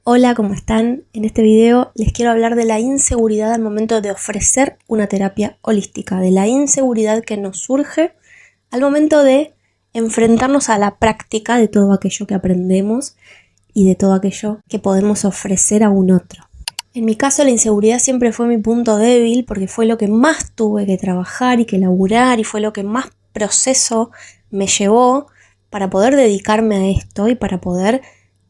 Hola, ¿cómo están? En este video les quiero hablar de la inseguridad al momento de ofrecer una terapia holística, de la inseguridad que nos surge al momento de enfrentarnos a la práctica de todo aquello que aprendemos y de todo aquello que podemos ofrecer a un otro. En mi caso, la inseguridad siempre fue mi punto débil porque fue lo que más tuve que trabajar y que laburar y fue lo que más proceso me llevó para poder dedicarme a esto y para poder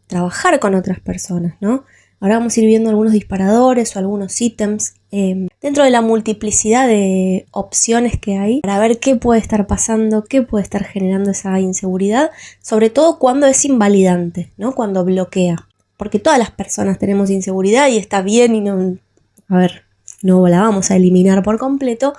trabajar con otras personas, ¿no? Ahora vamos a ir viendo algunos disparadores o algunos ítems dentro de la multiplicidad de opciones que hay para ver qué puede estar pasando, qué puede estar generando esa inseguridad, sobre todo cuando es invalidante, ¿no? Cuando bloquea. Porque todas las personas tenemos inseguridad y está bien y no la vamos a eliminar por completo.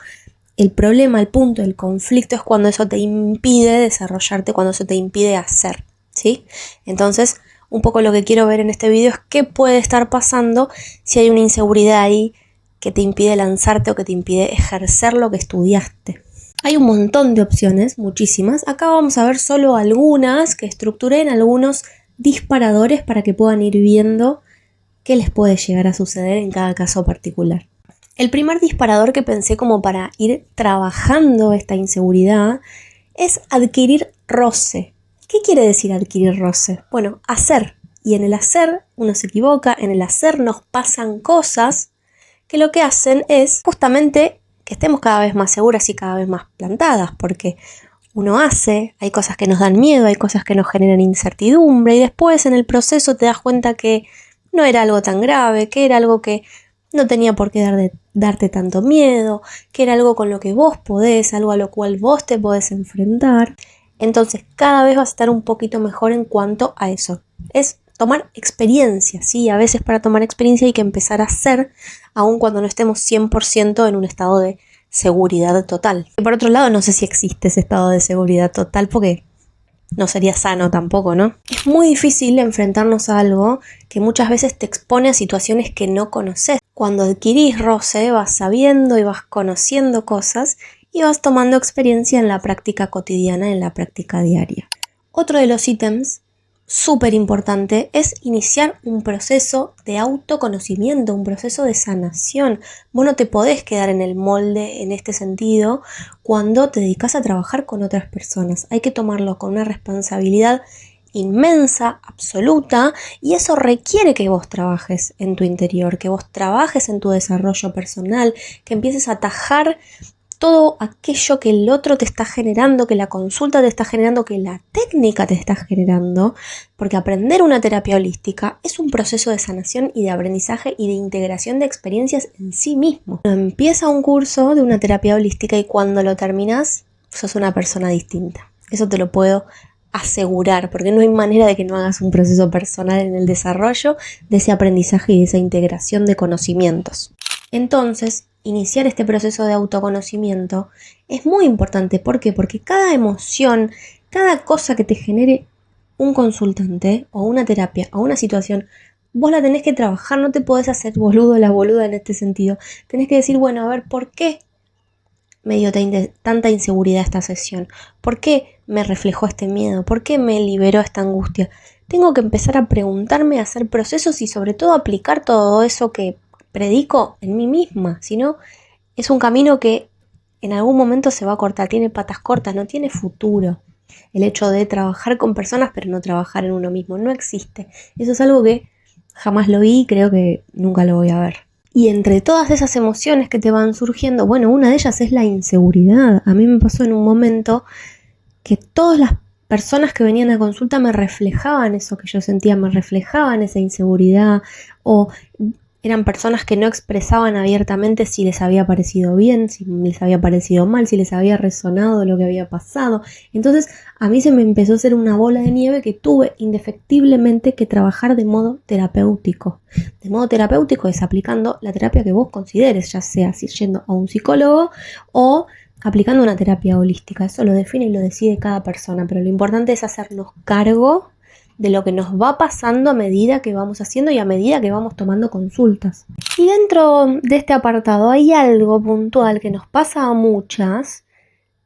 El problema, el punto, el conflicto es cuando eso te impide desarrollarte, cuando eso te impide hacer, ¿sí? Entonces, un poco lo que quiero ver en este video es qué puede estar pasando si hay una inseguridad ahí que te impide lanzarte o que te impide ejercer lo que estudiaste. Hay un montón de opciones, muchísimas. Acá vamos a ver solo algunas que estructuré en algunos disparadores para que puedan ir viendo qué les puede llegar a suceder en cada caso particular. El primer disparador que pensé como para ir trabajando esta inseguridad es adquirir roce. ¿Qué quiere decir adquirir roce? Bueno, hacer. Y en el hacer uno se equivoca, en el hacer nos pasan cosas que lo que hacen es justamente que estemos cada vez más seguras y cada vez más plantadas, porque uno hace, hay cosas que nos dan miedo, hay cosas que nos generan incertidumbre y después en el proceso te das cuenta que no era algo tan grave, que era algo que no tenía por qué darte tanto miedo, que era algo con lo que vos podés, algo a lo cual vos te podés enfrentar. Entonces cada vez vas a estar un poquito mejor en cuanto a eso. Es tomar experiencia, ¿sí? A veces para tomar experiencia hay que empezar a hacer, aun cuando no estemos 100% en un estado de seguridad total. Y por otro lado, no sé si existe ese estado de seguridad total porque no sería sano tampoco, ¿no? Es muy difícil enfrentarnos a algo que muchas veces te expone a situaciones que no conoces. Cuando adquirís roce, vas sabiendo y vas conociendo cosas y vas tomando experiencia en la práctica cotidiana, en la práctica diaria. Otro de los ítems súper importante es iniciar un proceso de autoconocimiento, un proceso de sanación. Vos no te podés quedar en el molde en este sentido cuando te dedicas a trabajar con otras personas. Hay que tomarlo con una responsabilidad inmensa, absoluta, y eso requiere que vos trabajes en tu interior, que vos trabajes en tu desarrollo personal, que empieces a atajar todo aquello que el otro te está generando, que la consulta te está generando, que la técnica te está generando, porque aprender una terapia holística es un proceso de sanación y de aprendizaje y de integración de experiencias en sí mismo. Empieza un curso de una terapia holística y cuando lo terminas, sos una persona distinta. Eso te lo puedo asegurar, porque no hay manera de que no hagas un proceso personal en el desarrollo de ese aprendizaje y de esa integración de conocimientos. Entonces, iniciar este proceso de autoconocimiento es muy importante. ¿Por qué? Porque cada emoción, cada cosa que te genere un consultante o una terapia o una situación, vos la tenés que trabajar, no te podés hacer boludo la boluda en este sentido. Tenés que decir, bueno, a ver, ¿por qué me dio tanta inseguridad esta sesión? ¿Por qué me reflejó este miedo? ¿Por qué me liberó esta angustia? Tengo que empezar a preguntarme, a hacer procesos y sobre todo aplicar todo eso que predico en mí misma, si no es un camino que en algún momento se va a cortar, tiene patas cortas, no tiene futuro. El hecho de trabajar con personas pero no trabajar en uno mismo no existe. Eso es algo que jamás lo vi y creo que nunca lo voy a ver. Y entre todas esas emociones que te van surgiendo, bueno, una de ellas es la inseguridad. A mí me pasó en un momento que todas las personas que venían a consulta me reflejaban eso que yo sentía, me reflejaban esa inseguridad o eran personas que no expresaban abiertamente si les había parecido bien, si les había parecido mal, si les había resonado lo que había pasado. Entonces a mí se me empezó a hacer una bola de nieve que tuve indefectiblemente que trabajar de modo terapéutico. De modo terapéutico es aplicando la terapia que vos consideres, ya sea si yendo a un psicólogo o aplicando una terapia holística. Eso lo define y lo decide cada persona, pero lo importante es hacernos cargo de lo que nos va pasando a medida que vamos haciendo y a medida que vamos tomando consultas. Y dentro de este apartado hay algo puntual que nos pasa a muchas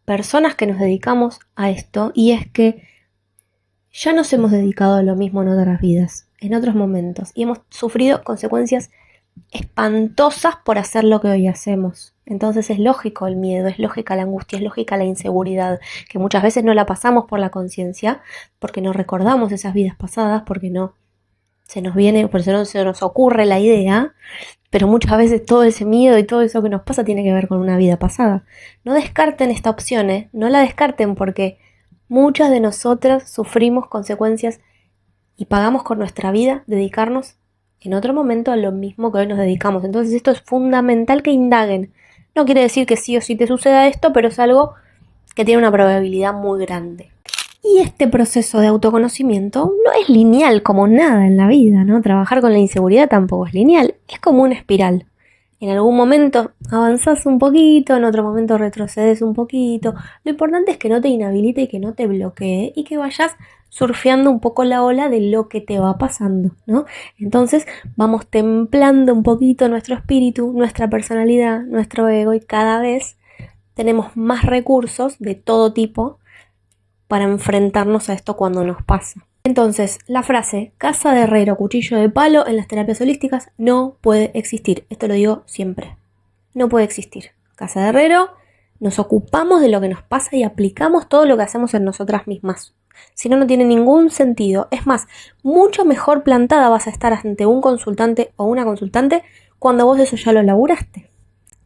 personas que nos dedicamos a esto, y es que ya nos hemos dedicado a lo mismo en otras vidas. en otros momentos y hemos sufrido consecuencias espantosas por hacer lo que hoy hacemos. Entonces es lógico el miedo, es lógica la angustia, es lógica la inseguridad, que muchas veces no la pasamos por la conciencia, porque no recordamos esas vidas pasadas, porque no se nos viene, por eso no se nos ocurre la idea, pero muchas veces todo ese miedo y todo eso que nos pasa tiene que ver con una vida pasada. No descarten esta opción, no la descarten, porque muchas de nosotras sufrimos consecuencias y pagamos con nuestra vida dedicarnos en otro momento a lo mismo que hoy nos dedicamos. Entonces esto es fundamental que indaguen. No quiere decir que sí o sí te suceda esto, pero es algo que tiene una probabilidad muy grande. Y este proceso de autoconocimiento no es lineal como nada en la vida, ¿no? Trabajar con la inseguridad tampoco es lineal, es como una espiral. En algún momento avanzás un poquito, en otro momento retrocedes un poquito. Lo importante es que no te inhabilite y que no te bloquee y que vayas surfeando un poco la ola de lo que te va pasando, ¿no? Entonces vamos templando un poquito nuestro espíritu, nuestra personalidad, nuestro ego, y cada vez tenemos más recursos de todo tipo para enfrentarnos a esto cuando nos pasa. Entonces, la frase casa de herrero, cuchillo de palo en las terapias holísticas no puede existir. Esto lo digo siempre. No puede existir. Casa de herrero, nos ocupamos de lo que nos pasa y aplicamos todo lo que hacemos en nosotras mismas. Si no, no tiene ningún sentido. Es más, mucho mejor plantada vas a estar ante un consultante o una consultante cuando vos eso ya lo laburaste.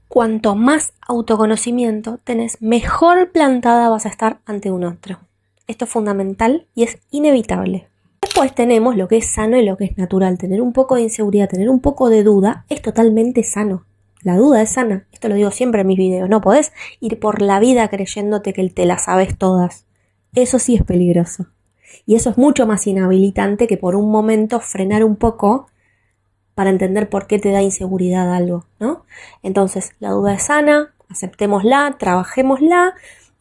Cuanto más autoconocimiento tenés, mejor plantada vas a estar ante un otro. Esto es fundamental y es inevitable. Después tenemos lo que es sano y lo que es natural. Tener un poco de inseguridad, tener un poco de duda es totalmente sano. La duda es sana. Esto lo digo siempre en mis videos. No podés ir por la vida creyéndote que te las sabes todas. Eso sí es peligroso. Y eso es mucho más inhabilitante que por un momento frenar un poco para entender por qué te da inseguridad algo, ¿no? Entonces, la duda es sana, aceptémosla, trabajémosla.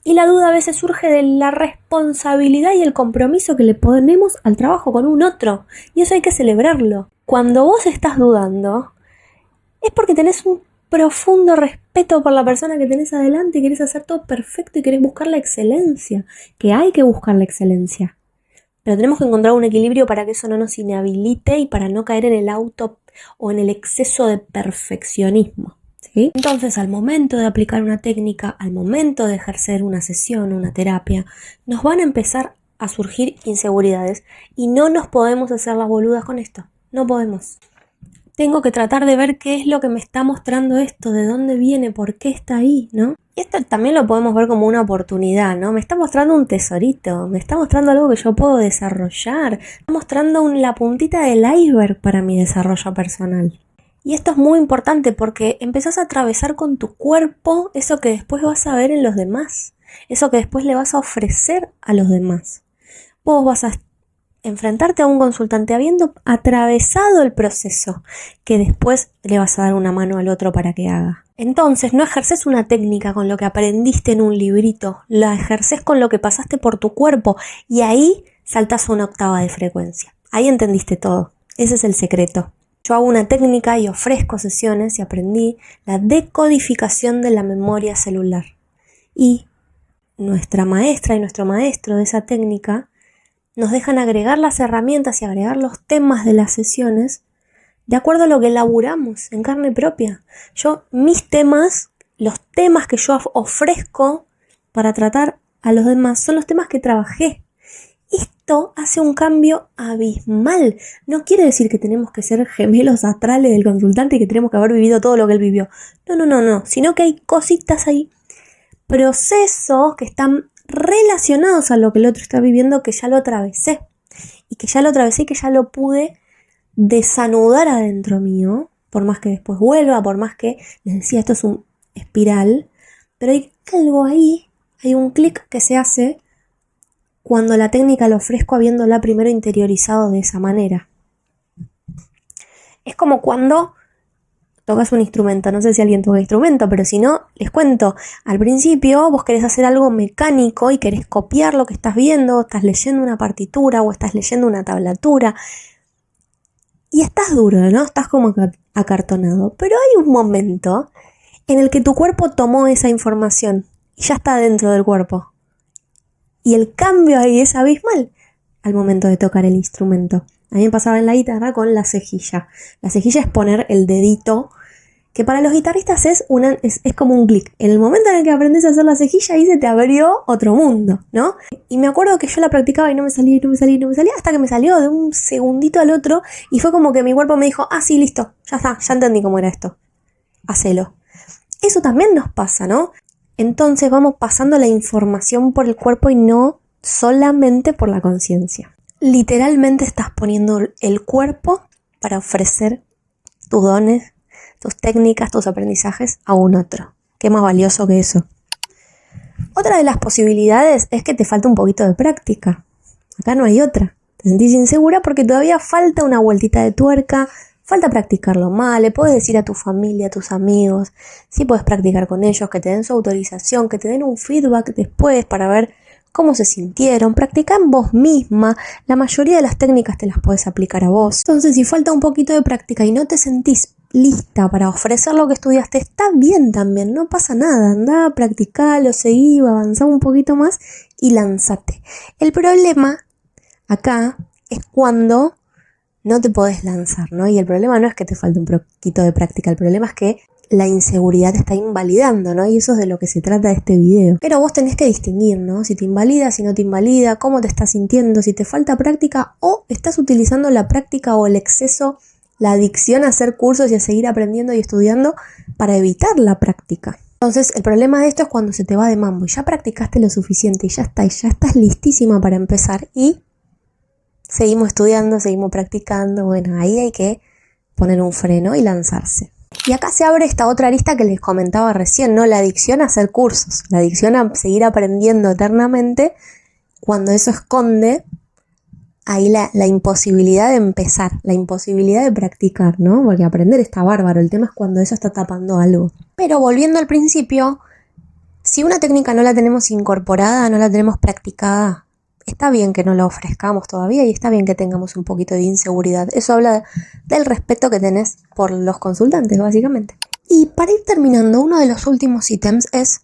Y la duda a veces surge de la responsabilidad y el compromiso que le ponemos al trabajo con un otro. Y eso hay que celebrarlo. Cuando vos estás dudando, es porque tenés un profundo respeto por la persona que tenés adelante y querés hacer todo perfecto y querés buscar la excelencia. Que hay que buscar la excelencia. Pero tenemos que encontrar un equilibrio para que eso no nos inhabilite y para no caer en el auto o en el exceso de perfeccionismo. ¿Sí? Entonces, al momento de aplicar una técnica, al momento de ejercer una sesión, una terapia, nos van a empezar a surgir inseguridades y no nos podemos hacer las boludas con esto. No podemos. Tengo que tratar de ver qué es lo que me está mostrando esto, de dónde viene, por qué está ahí, ¿no? Y esto también lo podemos ver como una oportunidad, ¿no? Me está mostrando un tesorito, me está mostrando algo que yo puedo desarrollar, me está mostrando la puntita del iceberg para mi desarrollo personal. Y esto es muy importante porque empezás a atravesar con tu cuerpo eso que después vas a ver en los demás, eso que después le vas a ofrecer a los demás. Vos vas a enfrentarte a un consultante habiendo atravesado el proceso que después le vas a dar una mano al otro para que haga. Entonces no ejerces una técnica con lo que aprendiste en un librito, la ejerces con lo que pasaste por tu cuerpo y ahí saltás a una octava de frecuencia. Ahí entendiste todo. Ese es el secreto. Yo hago una técnica y ofrezco sesiones y aprendí la decodificación de la memoria celular. Y nuestra maestra y nuestro maestro de esa técnica nos dejan agregar las herramientas y agregar los temas de las sesiones de acuerdo a lo que elaboramos en carne propia. Mis temas, los temas que yo ofrezco para tratar a los demás son los temas que trabajé. Esto hace un cambio abismal. No quiere decir que tenemos que ser gemelos astrales del consultante y que tenemos que haber vivido todo lo que él vivió. No. Sino que hay cositas ahí, procesos que están relacionados a lo que el otro está viviendo que ya lo atravesé. Y que ya lo pude desanudar adentro mío. Por más que después vuelva, por más que les decía, esto es un espiral. Pero hay algo ahí, hay un clic que se hace cuando la técnica la ofrezco habiéndola primero interiorizado de esa manera. Es como cuando tocas un instrumento, no sé si alguien toca instrumento, pero si no, les cuento, al principio vos querés hacer algo mecánico y querés copiar lo que estás viendo, estás leyendo una partitura o estás leyendo una tablatura y estás duro, ¿no? Estás como acartonado, pero hay un momento en el que tu cuerpo tomó esa información y ya está dentro del cuerpo. Y el cambio ahí es abismal al momento de tocar el instrumento. A mí me pasaba en la guitarra con la cejilla. La cejilla es poner el dedito, que para los guitarristas es como un clic. En el momento en el que aprendes a hacer la cejilla, ahí se te abrió otro mundo, ¿no? Y me acuerdo que yo la practicaba y no me salía, hasta que me salió de un segundito al otro y fue como que mi cuerpo me dijo, sí, listo, ya está, ya entendí cómo era esto. Hacelo. Eso también nos pasa, ¿no? Entonces vamos pasando la información por el cuerpo y no solamente por la conciencia. Literalmente estás poniendo el cuerpo para ofrecer tus dones, tus técnicas, tus aprendizajes a un otro. ¿Qué más valioso que eso? Otra de las posibilidades es que te falta un poquito de práctica. Acá no hay otra. Te sentís insegura porque todavía falta una vueltita de tuerca, falta practicarlo más. Le puedes decir a tu familia, a tus amigos, si puedes practicar con ellos, que te den su autorización, que te den un feedback después para ver cómo se sintieron. Practica en vos misma. La mayoría de las técnicas te las puedes aplicar a vos. Entonces, si falta un poquito de práctica y no te sentís lista para ofrecer lo que estudiaste, está bien también, no pasa nada. Andá, practicalo, seguí, avanzá un poquito más y lanzate. El problema acá es cuando no te podés lanzar, ¿no? Y el problema no es que te falte un poquito de práctica, el problema es que la inseguridad te está invalidando, ¿no? Y eso es de lo que se trata de este video. Pero vos tenés que distinguir, ¿no? Si te invalida, si no te invalida, cómo te estás sintiendo, si te falta práctica o estás utilizando la práctica o el exceso, la adicción a hacer cursos y a seguir aprendiendo y estudiando para evitar la práctica. Entonces, el problema de esto es cuando se te va de mambo y ya practicaste lo suficiente y ya estás listísima para empezar y seguimos estudiando, seguimos practicando. Bueno, ahí hay que poner un freno y lanzarse. Y acá se abre esta otra arista que les comentaba recién, ¿no? La adicción a hacer cursos, la adicción a seguir aprendiendo eternamente, cuando eso esconde ahí la imposibilidad de empezar, la imposibilidad de practicar, ¿no? Porque aprender está bárbaro, el tema es cuando eso está tapando algo. Pero volviendo al principio, si una técnica no la tenemos incorporada, no la tenemos practicada, está bien que no la ofrezcamos todavía y está bien que tengamos un poquito de inseguridad. Eso habla del respeto que tenés por los consultantes, básicamente. Y para ir terminando, uno de los últimos ítems es: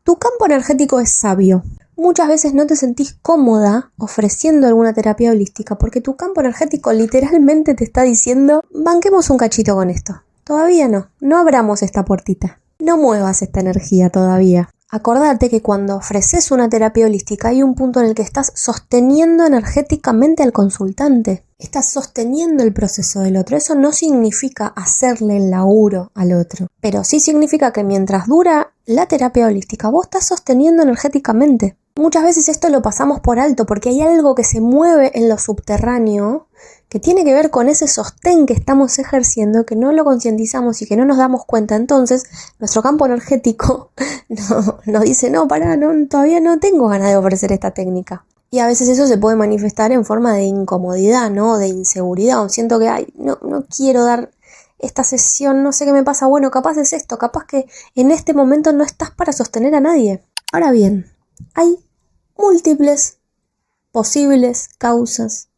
tu campo energético es sabio. Muchas veces no te sentís cómoda ofreciendo alguna terapia holística porque tu campo energético literalmente te está diciendo: banquemos un cachito con esto. Todavía no abramos esta puertita. No muevas esta energía todavía. Acordate que cuando ofreces una terapia holística hay un punto en el que estás sosteniendo energéticamente al consultante. Estás sosteniendo el proceso del otro. Eso no significa hacerle el laburo al otro, pero sí significa que mientras dura la terapia holística, vos estás sosteniendo energéticamente. Muchas veces esto lo pasamos por alto porque hay algo que se mueve en lo subterráneo que tiene que ver con ese sostén que estamos ejerciendo, que no lo concientizamos y que no nos damos cuenta. Entonces, nuestro campo energético nos dice: no, pará, todavía no tengo ganas de ofrecer esta técnica. Y a veces eso se puede manifestar en forma de incomodidad, ¿no? De inseguridad, o siento que no quiero dar esta sesión, no sé qué me pasa. Bueno, capaz es esto, capaz que en este momento no estás para sostener a nadie. Ahora bien, hay múltiples posibles causas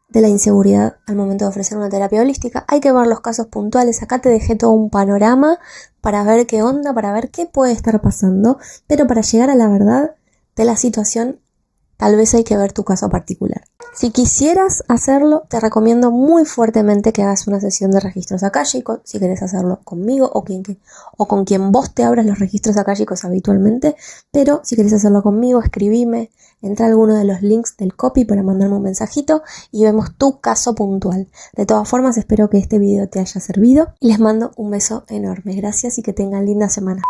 de la inseguridad al momento de ofrecer una terapia holística. Hay que ver los casos puntuales. Acá te dejé todo un panorama para ver qué onda, para ver qué puede estar pasando, pero para llegar a la verdad de la situación, tal vez hay que ver tu caso particular. Si quisieras hacerlo, te recomiendo muy fuertemente que hagas una sesión de registros akáshicos, si querés hacerlo conmigo o con quien vos te abras los registros akáshicos habitualmente. Pero si querés hacerlo conmigo, escribime, entra a alguno de los links del copy para mandarme un mensajito y vemos tu caso puntual. De todas formas, espero que este video te haya servido y les mando un beso enorme. Gracias y que tengan linda semana.